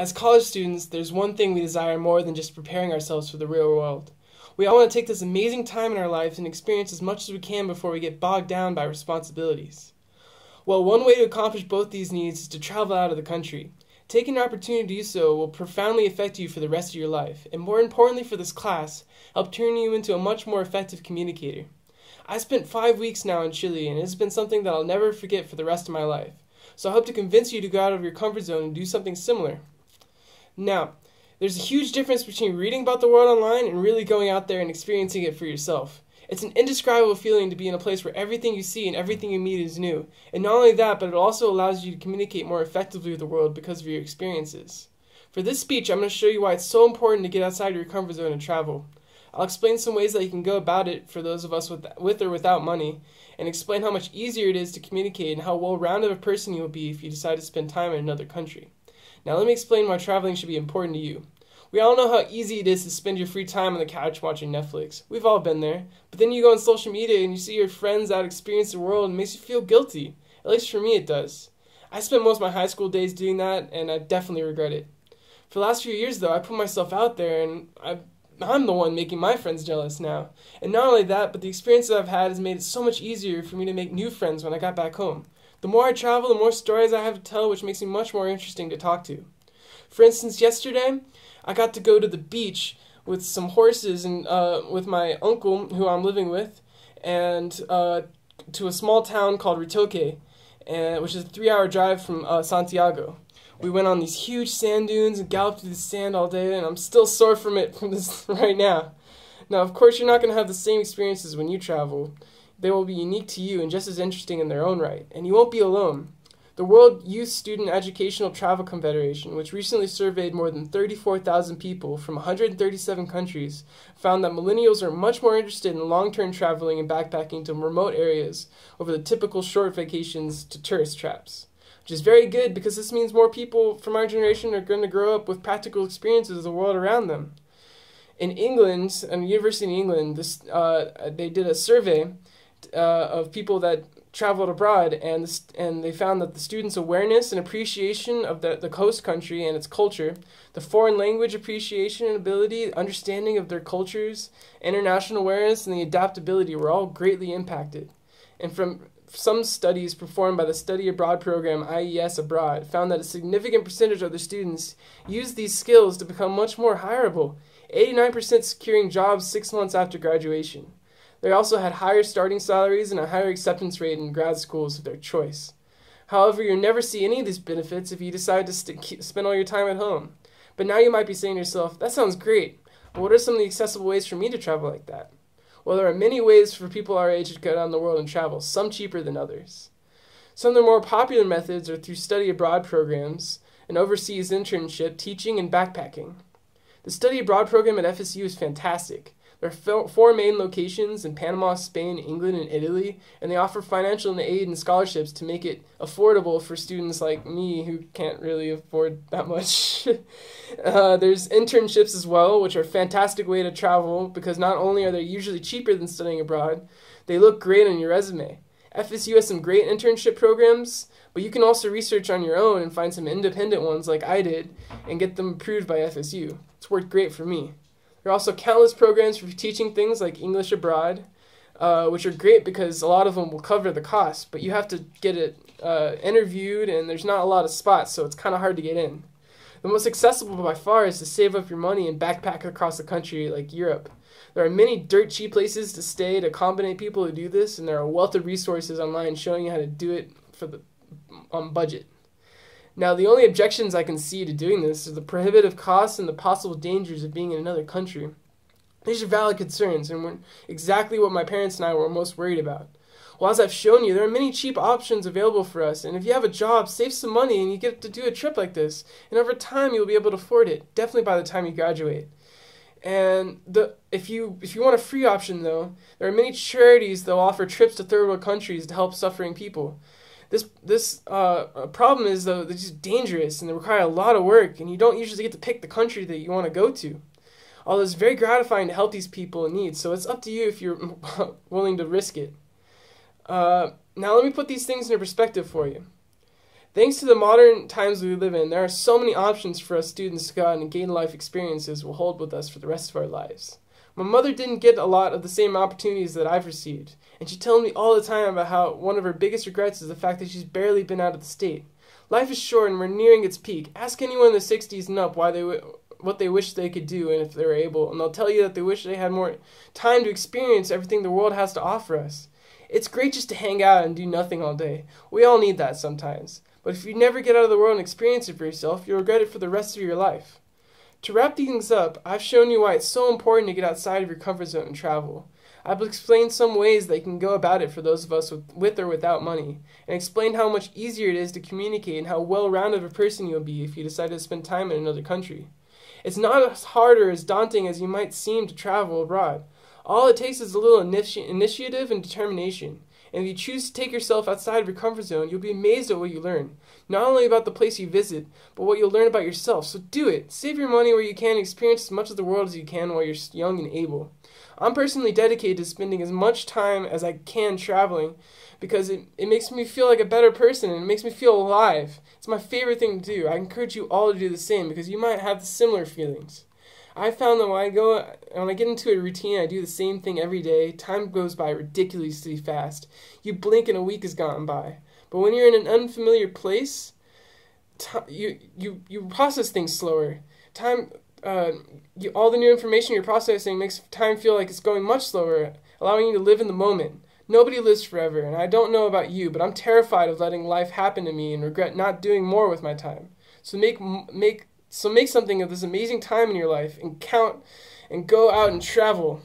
As college students, there's one thing we desire more than just preparing ourselves for the real world. We all want to take this amazing time in our lives and experience as much as we can before we get bogged down by responsibilities. Well, one way to accomplish both these needs is to travel out of the country. Taking an opportunity to do so will profoundly affect you for the rest of your life, and more importantly for this class, help turn you into a much more effective communicator. I spent 5 weeks now in Chile, and it has been something that I'll never forget for the rest of my life. So I hope to convince you to go out of your comfort zone and do something similar. Now, there's a huge difference between reading about the world online and really going out there and experiencing it for yourself. It's an indescribable feeling to be in a place where everything you see and everything you meet is new. And not only that, but it also allows you to communicate more effectively with the world because of your experiences. For this speech, I'm going to show you why it's so important to get outside your comfort zone and travel. I'll explain some ways that you can go about it for those of us with or without money, and explain how much easier it is to communicate and how well-rounded a person you will be if you decide to spend time in another country. Now let me explain why traveling should be important to you. We all know how easy it is to spend your free time on the couch watching Netflix. We've all been there. But then you go on social media and you see your friends out experience the world and it makes you feel guilty. At least for me it does. I spent most of my high school days doing that and I definitely regret it. For the last few years though, I put myself out there and I'm the one making my friends jealous now. And not only that, but the experience that I've had has made it so much easier for me to make new friends when I got back home. The more I travel, the more stories I have to tell, which makes me much more interesting to talk to. For instance, yesterday, I got to go to the beach with some horses and with my uncle, who I'm living with, and to a small town called Ritoque, which is a 3-hour drive from Santiago. We went on these huge sand dunes and galloped through the sand all day, and I'm still sore from this right now. Now, of course, you're not going to have the same experiences when you travel. They will be unique to you and just as interesting in their own right, and you won't be alone. The World Youth Student Educational Travel Confederation, which recently surveyed more than 34,000 people from 137 countries, found that millennials are much more interested in long-term traveling and backpacking to remote areas over the typical short vacations to tourist traps. Which is very good because this means more people from our generation are going to grow up with practical experiences of the world around them. In England, at a university in England, they did a survey of people that traveled abroad, and they found that the students' awareness and appreciation of the host country and its culture, the foreign language appreciation and ability, understanding of their cultures, international awareness, and the adaptability were all greatly impacted. And from some studies performed by the Study Abroad program IES Abroad found that a significant percentage of the students used these skills to become much more hireable, 89% securing jobs 6 months after graduation. They also had higher starting salaries and a higher acceptance rate in grad schools of their choice. However, you'll never see any of these benefits if you decide to spend all your time at home. But now you might be saying to yourself, that sounds great, but what are some of the accessible ways for me to travel like that? Well, there are many ways for people our age to go around the world and travel, some cheaper than others. Some of the more popular methods are through study abroad programs, an overseas internship, teaching, and backpacking. The study abroad program at FSU is fantastic. There are 4 main locations in Panama, Spain, England, and Italy, and they offer financial aid and scholarships to make it affordable for students like me who can't really afford that much. There's internships as well, which are a fantastic way to travel because not only are they usually cheaper than studying abroad, they look great on your resume. FSU has some great internship programs, but you can also research on your own and find some independent ones like I did and get them approved by FSU. It's worked great for me. There are also countless programs for teaching things like English abroad, which are great because a lot of them will cover the cost, but you have to get it interviewed and there's not a lot of spots, so it's kind of hard to get in. The most accessible by far is to save up your money and backpack across the country like Europe. There are many dirt cheap places to stay to accommodate people who do this, and there are a wealth of resources online showing you how to do it on budget. Now, the only objections I can see to doing this are the prohibitive costs and the possible dangers of being in another country. These are valid concerns and were exactly what my parents and I were most worried about. Well, as I've shown you, there are many cheap options available for us, and if you have a job, save some money and you get to do a trip like this, and over time you'll be able to afford it, definitely by the time you graduate. And if you want a free option, though, there are many charities that will offer trips to third world countries to help suffering people. This problem is, though, they're just dangerous and they require a lot of work, and you don't usually get to pick the country that you want to go to. Although it's very gratifying to help these people in need, so it's up to you if you're willing to risk it. Now let me put these things into perspective for you. Thanks to the modern times we live in, there are so many options for us students to go out and gain life experiences we'll hold with us for the rest of our lives. My mother didn't get a lot of the same opportunities that I've received, and she tells me all the time about how one of her biggest regrets is the fact that she's barely been out of the state. Life is short and we're nearing its peak. Ask anyone in the 60s and up what they wish they could do and if they were able, and they'll tell you that they wish they had more time to experience everything the world has to offer us. It's great just to hang out and do nothing all day. We all need that sometimes. But if you never get out of the world and experience it for yourself, you'll regret it for the rest of your life. To wrap things up, I've shown you why it's so important to get outside of your comfort zone and travel. I've explained some ways that you can go about it for those of us with or without money, and explained how much easier it is to communicate and how well-rounded of a person you'll be if you decide to spend time in another country. It's not as hard or as daunting as you might seem to travel abroad. All it takes is a little initiative and determination. And if you choose to take yourself outside of your comfort zone, you'll be amazed at what you learn. Not only about the place you visit, but what you'll learn about yourself. So do it. Save your money where you can and experience as much of the world as you can while you're young and able. I'm personally dedicated to spending as much time as I can traveling because it makes me feel like a better person and it makes me feel alive. It's my favorite thing to do. I encourage you all to do the same because you might have similar feelings. I found that when I get into a routine, I do the same thing every day. Time goes by ridiculously fast. You blink and a week has gone by. But when you're in an unfamiliar place, you process things slower. All the new information you're processing makes time feel like it's going much slower, allowing you to live in the moment. Nobody lives forever, and I don't know about you, but I'm terrified of letting life happen to me and regret not doing more with my time. So make something of this amazing time in your life and go out and travel.